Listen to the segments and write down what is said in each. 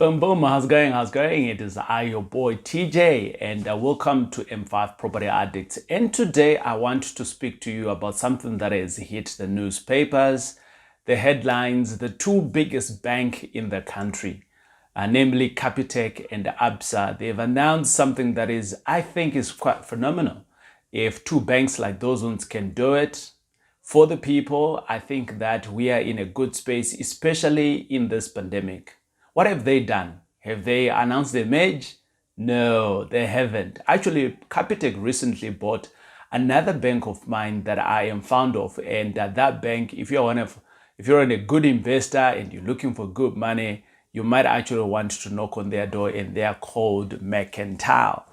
Boom, boom, how's going? How's going? It is I, your boy TJ, and welcome to M5 Property Addicts. And today I want to speak to you about something that has hit the newspapers, the headlines, the two biggest banks in the country, namely Capitec and Absa. They've announced something that I think is quite phenomenal. If two banks like those ones can do it for the people, I think that we are in a good space, especially in this pandemic. What have they done? Have they announced their merge? No, they haven't. Actually, Capitec recently bought another bank of mine that I am fond of, and that bank, if you're a good investor and you're looking for good money, you might actually want to knock on their door, and they are called Mercantile.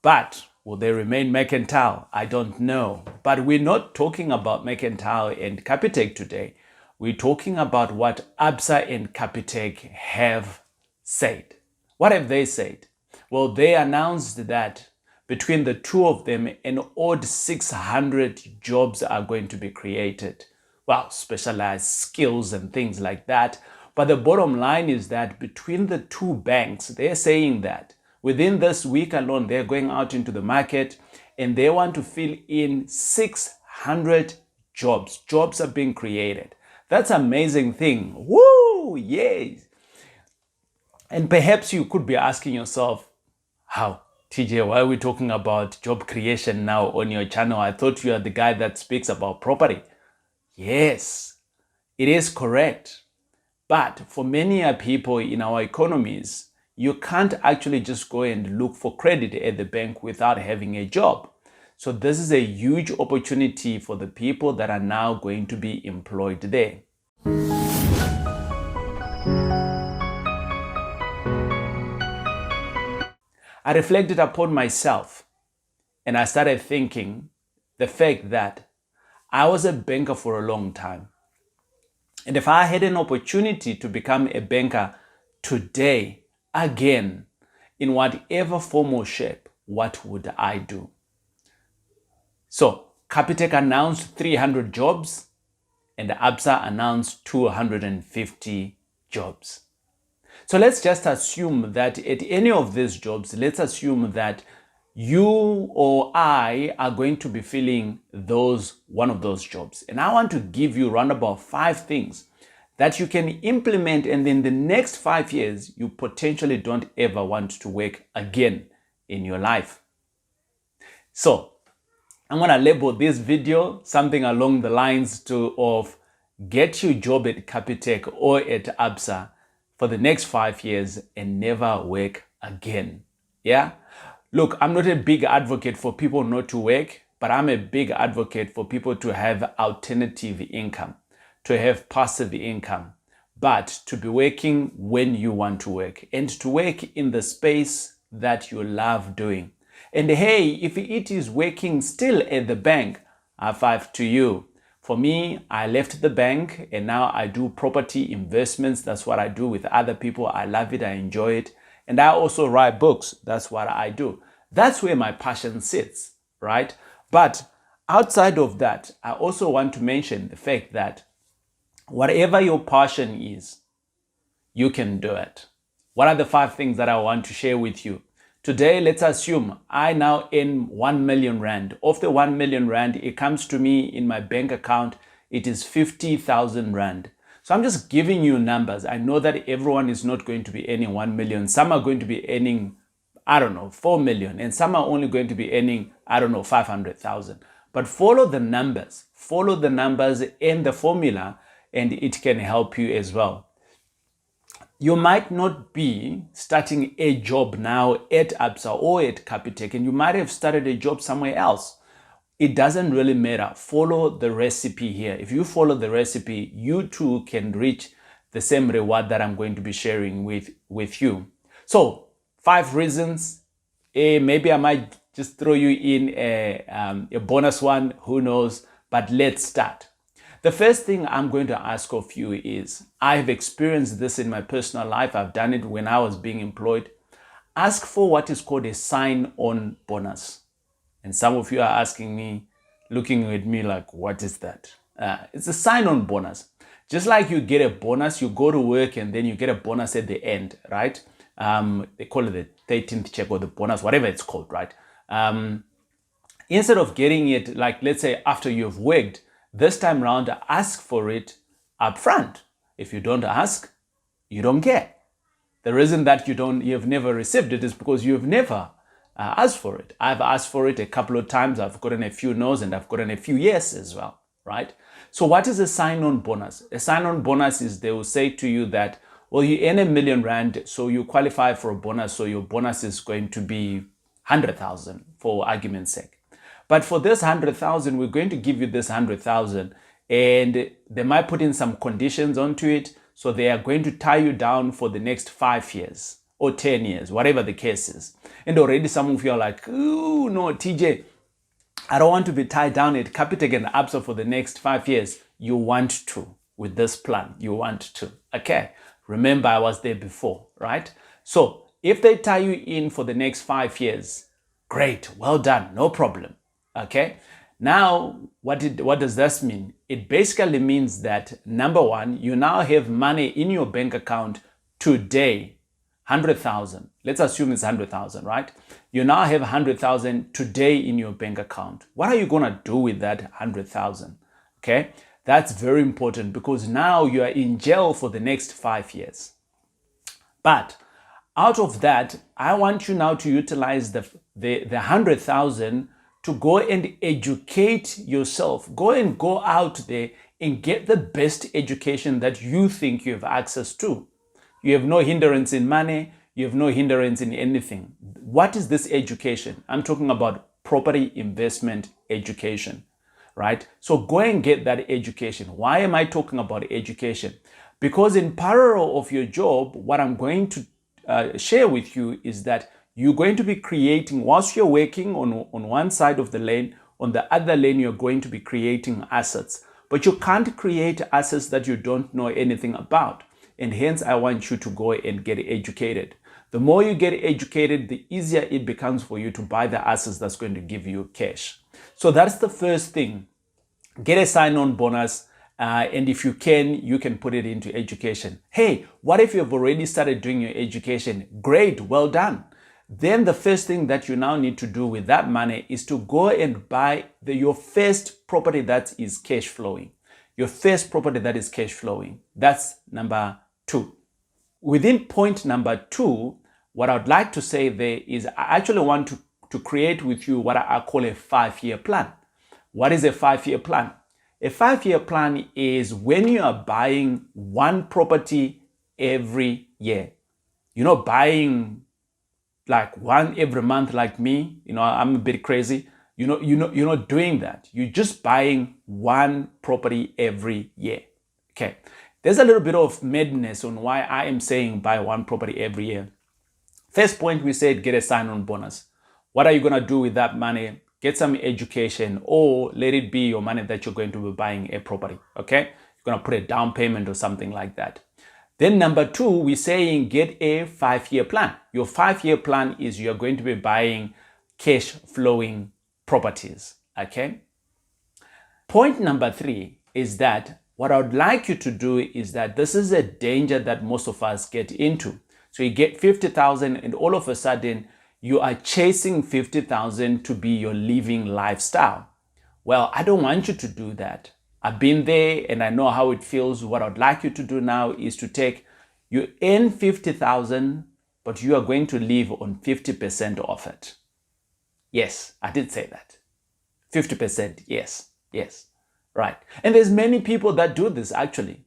But will they remain Mercantile? I don't know. But we're not talking about Mercantile and Capitec today. We're talking about what Absa and Capitec have said. What have they said? Well, they announced that between the two of them, an odd 600 jobs are going to be created. Well, specialized skills and things like that. But the bottom line is that between the two banks, they're saying that within this week alone, they're going out into the market and they want to fill in 600 jobs. Jobs are being created. That's an amazing thing. Woo! Yes. And perhaps you could be asking yourself, how? TJ, why are we talking about job creation now on your channel? I thought you are the guy that speaks about property. Yes, it is correct. But for many people in our economies, you can't actually just go and look for credit at the bank without having a job. So this is a huge opportunity for the people that are now going to be employed there. I reflected upon myself and I started thinking the fact that I was a banker for a long time. And if I had an opportunity to become a banker today, again, in whatever form or shape, what would I do? So Capitec announced 300 jobs and Absa announced 250 jobs. So let's just assume that at any of these jobs, let's assume that you or I are going to be filling one of those jobs. And I want to give you around about 5 things that you can implement, and in the next 5 years, you potentially don't ever want to work again in your life. So I'm going to label this video something along the lines of get your job at Capitec or at Absa for the next 5 years and never work again. Yeah? Look, I'm not a big advocate for people not to work, but I'm a big advocate for people to have alternative income, to have passive income, but to be working when you want to work and to work in the space that you love doing. And hey, if it is working still at the bank, high five to you. For me, I left the bank and now I do property investments. That's what I do with other people. I love it. I enjoy it. And I also write books. That's what I do. That's where my passion sits, right? But outside of that, I also want to mention the fact that whatever your passion is, you can do it. What are the 5 things that I want to share with you? Today, let's assume I now earn 1 million rand. Of the 1 million rand, it comes to me in my bank account, it is 50,000 rand. So I'm just giving you numbers. I know that everyone is not going to be earning 1 million. Some are going to be earning, 4 million. And some are only going to be earning, 500,000. But follow the numbers. Follow the numbers and the formula, and it can help you as well. You might not be starting a job now at Absa or at Capitec, and you might have started a job somewhere else. It doesn't really matter. Follow the recipe here. If you follow the recipe, you too can reach the same reward that I'm going to be sharing with you. So 5 reasons. Maybe I might just throw you in a bonus one, who knows, but let's start. The first thing I'm going to ask of you is, I've experienced this in my personal life. I've done it when I was being employed. Ask for what is called a sign-on bonus. And some of you are asking me, looking at me like, what is that? It's a sign-on bonus. Just like you get a bonus, you go to work and then you get a bonus at the end, right? They call it the 13th check or the bonus, whatever it's called, right? Instead of getting it, like, let's say after you've worked, this time around, ask for it up front. If you don't ask, you don't get. The reason that you've never received it is because you've never asked for it. I've asked for it a couple of times. I've gotten a few no's and I've gotten a few yes as well, right? So what is a sign-on bonus? A sign-on bonus is they will say to you that, well, you earn R1 million, so you qualify for a bonus. So your bonus is going to be 100,000 for argument's sake. But for this 100,000, we're going to give you this 100,000, and they might put in some conditions onto it. So they are going to tie you down for the next 5 years or 10 years, whatever the case is. And already some of you are like, ooh, no, TJ, I don't want to be tied down at Capitec and Absa for the next 5 years. You want to with this plan. You want to. Okay. Remember, I was there before, right? So if they tie you in for the next 5 years, great. Well done. No problem. Okay. Now, what does this mean? It basically means that, number one, you now have money in your bank account today, 100,000. Let's assume it's 100,000, right? You now have 100,000 today in your bank account. What are you going to do with that 100,000? Okay, that's very important because now you are in jail for the next 5 years. But out of that, I want you now to utilize the 100,000 to go and educate yourself. Go out there and get the best education that you think you have access to. You have no hindrance in money. You have no hindrance in anything. What is this education? I'm talking about property investment education, right? So go and get that education. Why am I talking about education? Because in parallel of your job, what I'm going to share with you is that you're going to be creating, whilst you're working on one side of the lane, on the other lane, you're going to be creating assets. But you can't create assets that you don't know anything about. And hence, I want you to go and get educated. The more you get educated, the easier it becomes for you to buy the assets that's going to give you cash. So that's the first thing. Get a sign-on bonus. And if you can put it into education. Hey, what if you've already started doing your education? Great, well done. Then the first thing that you now need to do with that money is to go and buy your first property that is cash flowing. Your first property that is cash flowing. That's number 2. Within point number 2, what I would like to say there is I actually want to create with you what I call a 5-year plan. What is a 5-year plan? A 5-year plan is when you are buying one property every year. You're not buying like one every month like me. I'm a bit crazy. You're not doing that. You're just buying one property every year. Okay. There's a little bit of madness on why I am saying buy one property every year. First point, we said get a sign-on bonus. What are you going to do with that money? Get some education, or let it be your money that you're going to be buying a property. Okay. You're going to put a down payment or something like that. Then number 2, we're saying get a 5-year plan. Your 5-year plan is you're going to be buying cash flowing properties. Okay. Point number 3 is that what I would like you to do is that this is a danger that most of us get into. So you get 50,000 and all of a sudden you are chasing 50,000 to be your living lifestyle. Well, I don't want you to do that. I've been there and I know how it feels. What I'd like you to do now is to you earn 50,000, but you are going to live on 50% of it. Yes, I did say that. 50%, yes, right. And there's many people that do this actually.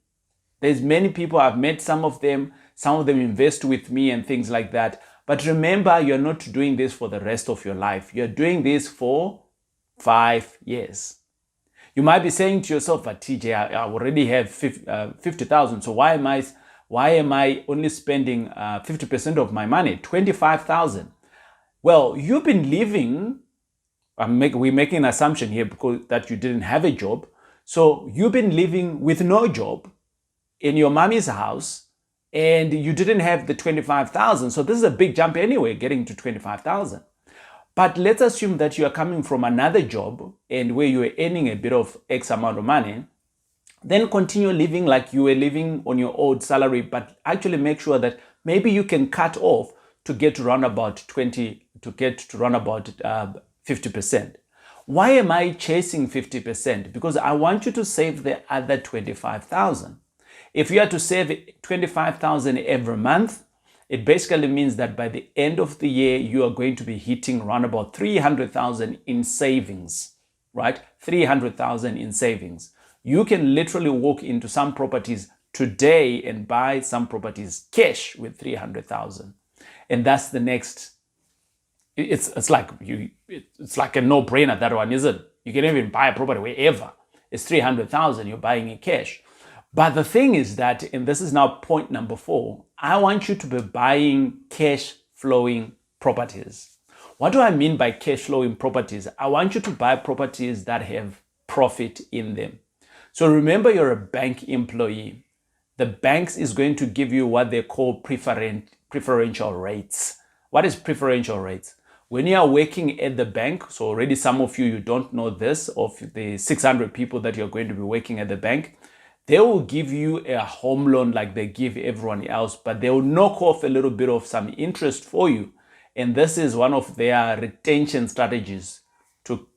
There's many people, I've met some of them invest with me and things like that. But remember, you're not doing this for the rest of your life. You're doing this for 5 years. You might be saying to yourself, but TJ, I already have 50,000. So why am I only spending 50% of my money, 25,000? Well, you've been living, we're making an assumption here because that you didn't have a job. So you've been living with no job in your mommy's house and you didn't have the 25,000. So this is a big jump anyway, getting to 25,000. But let's assume that you are coming from another job and where you are earning a bit of X amount of money, then continue living like you were living on your old salary, but actually make sure that maybe you can cut off to get to around about 50%. Why am I chasing 50%? Because I want you to save the other 25,000. If you are to save 25,000 every month, it basically means that by the end of the year, you are going to be hitting around about 300,000 in savings, right? 300,000 in savings. You can literally walk into some properties today and buy some properties cash with 300,000. And that's the next. It's like a no-brainer, that one, isn't it? You can even buy a property wherever. It's 300,000, you're buying it cash. But the thing is that, and this is now point number 4, I want you to be buying cash flowing properties. What do I mean by cash flowing properties? I want you to buy properties that have profit in them. So remember, you're a bank employee. The banks is going to give you what they call preferential rates. What is preferential rates? When you are working at the bank, so already some of you don't know this, of the 600 people that you're going to be working at the bank, they will give you a home loan like they give everyone else, but they will knock off a little bit of some interest for you. And this is one of their retention strategies to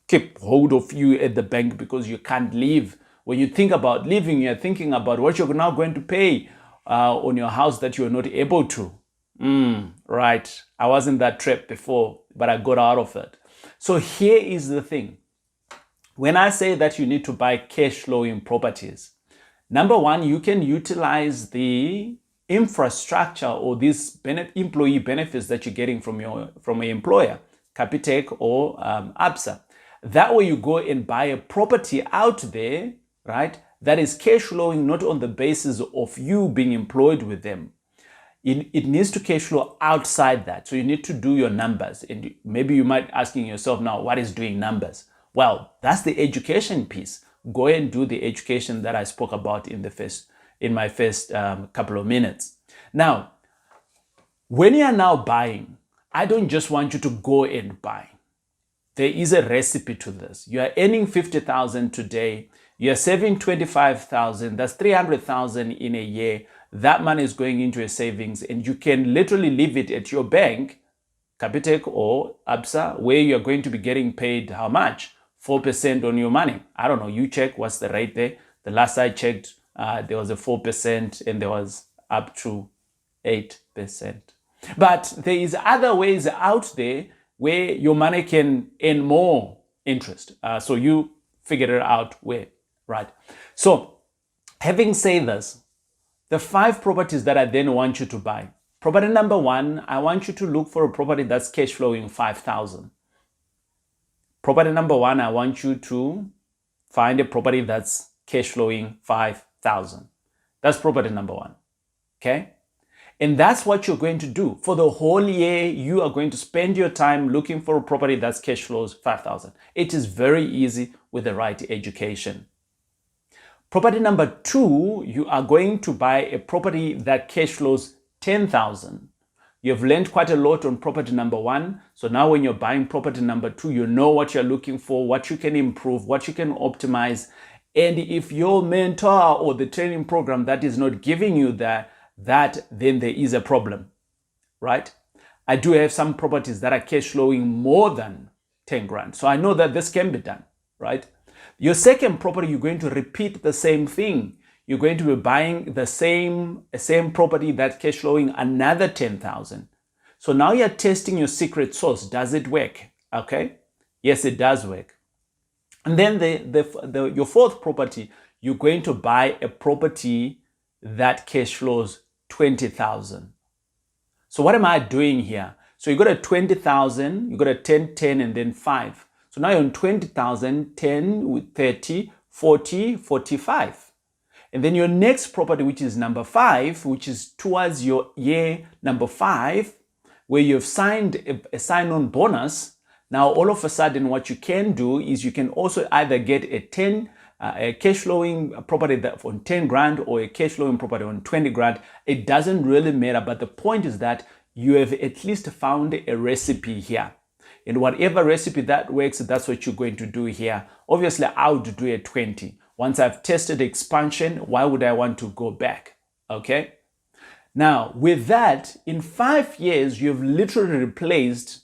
keep hold of you at the bank, because you can't leave. When you think about leaving, you're thinking about what you're now going to pay on your house that you're not able to. Right. I was in that trap before, but I got out of it. So here is the thing. When I say that you need to buy cash flowing properties, number one, you can utilize the infrastructure or these employee benefits that you're getting from your employer, Capitec or Absa. That way you go and buy a property out there, right, that is cash flowing, not on the basis of you being employed with them. It needs to cash flow outside that. So you need to do your numbers. And maybe you might be asking yourself now, what is doing numbers? Well, that's the education piece. Go and do the education that I spoke about in my first couple of minutes. Now, when you are now buying, I don't just want you to go and buy. There is a recipe to this. You are earning 50,000 today. You are saving 25,000. That's 300,000 in a year. That money is going into a savings, and you can literally leave it at your bank, Capitec or Absa, where you're going to be getting paid how much? 4% on your money. I don't know. You check what's the rate there. The last I checked, there was a 4% and there was up to 8%. But there is other ways out there where your money can earn more interest. So you figure it out where, right? So having said this, the 5 properties that I then want you to buy. Property number 1, I want you to look for a property that's cash flowing 5,000. Property number 1, I want you to find a property that's cash flowing 5,000. That's property number 1. Okay? And that's what you're going to do. For the whole year, you are going to spend your time looking for a property that's cash flows 5,000. It is very easy with the right education. Property number 2, you are going to buy a property that cash flows 10,000. You've learned quite a lot on property number 1. So now when you're buying property number 2, you know what you're looking for, what you can improve, what you can optimize. And if your mentor or the training program that is not giving you that, then there is a problem, right? I do have some properties that are cash flowing more than 10 grand. So I know that this can be done, right? Your second property, you're going to repeat the same thing. You're going to be buying the same property that's cash flowing another 10,000. So now you're testing your secret sauce. Does it work? Okay. Yes, it does work. And then your fourth property, you're going to buy a property that cash flows 20,000. So what am I doing here? So you got a 20,000, you got a 10, 10, and then 5. So now you're on 20,000, 10, 30, 40, 45. And then your next property, which is number 5, which is towards your year number 5, where you've signed a sign-on bonus. Now, all of a sudden, what you can do is you can also either get a cash flowing property that on 10 grand or a cash flowing property on 20 grand. It doesn't really matter. But the point is that you have at least found a recipe here. And whatever recipe that works, that's what you're going to do here. Obviously, I would do a 20. Once I've tested expansion, why would I want to go back? Okay. Now, with that, in 5 years, you've literally replaced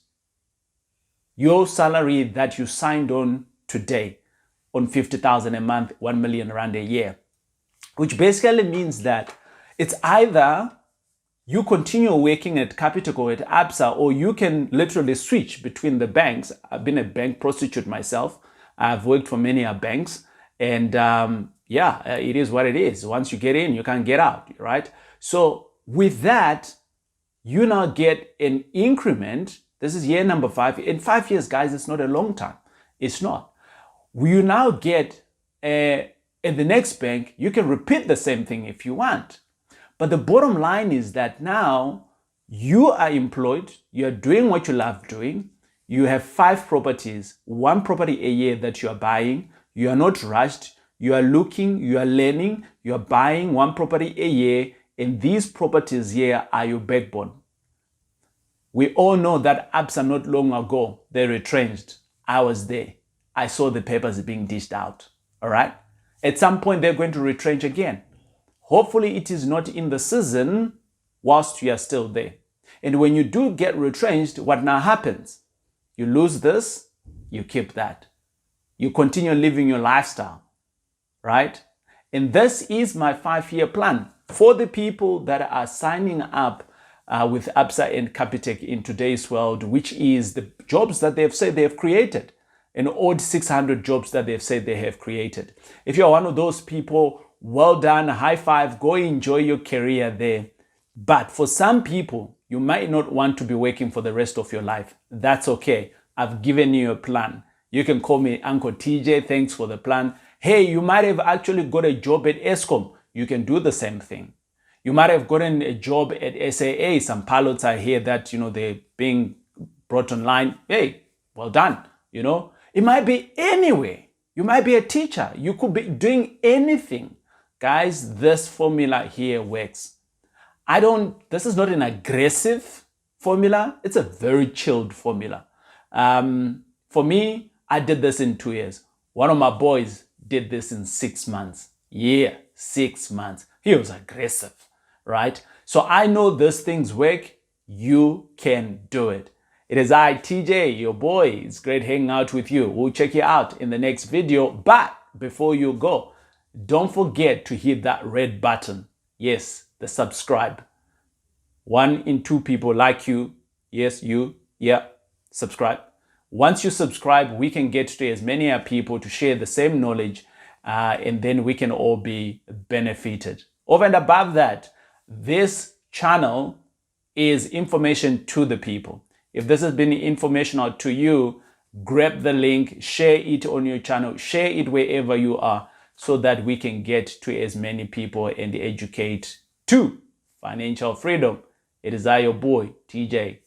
your salary that you signed on today on 50,000 a month, 1 million rand a year, which basically means that it's either you continue working at Capitec or at Absa, or you can literally switch between the banks. I've been a bank prostitute myself. I've worked for many banks, and it is what it is. Once you get in, you can't get out, right? So with that, you now get an increment. This is year number 5. In 5 years, guys, it's not a long time. It's not. You now get, in the next bank, you can repeat the same thing if you want. But the bottom line is that now you are employed, you're doing what you love doing, you have 5 properties, 1 property a year that you are buying, you are not rushed, you are looking, you are learning, you are buying 1 property a year, and these properties here are your backbone. We all know that Absa not long ago, they retrenched. I was there. I saw the papers being dished out, all right? At some point, they're going to retrench again. Hopefully, it is not in the season whilst you are still there. And when you do get retrenched, what now happens? You lose this, you keep that. You continue living your lifestyle, right? And this is my 5-year plan for the people that are signing up with Absa and Capitec in today's world, which is the jobs that they've said they've created, an odd 600 jobs that they've said they have created. If you're one of those people, well done, high five, go enjoy your career there. But for some people, you might not want to be working for the rest of your life. That's okay. I've given you a plan. You can call me Uncle TJ. Thanks for the plan. Hey, you might have actually got a job at Eskom. You can do the same thing. You might have gotten a job at SAA. Some pilots are here that, they're being brought online. Hey, well done. It might be anywhere. You might be a teacher. You could be doing anything. Guys, this formula here works. This is not an aggressive formula. It's a very chilled formula. For me, I did this in 2 years. One of my boys did this in 6 months. 6 months. He was aggressive, right? So I know these things work. You can do it. It is I, TJ, your boy. It's great hanging out with you. We'll check you out in the next video. But before you go, don't forget to hit that red button. Yes, the subscribe. 1 in 2 people like you. Yes, you. Yeah, subscribe. Once you subscribe, we can get to as many people to share the same knowledge, and then we can all be benefited. Over and above that, this channel is information to the people. If this has been informational to you, grab the link, share it on your channel, share it wherever you are, so that we can get to as many people and educate to financial freedom. It is I, your boy, TJ.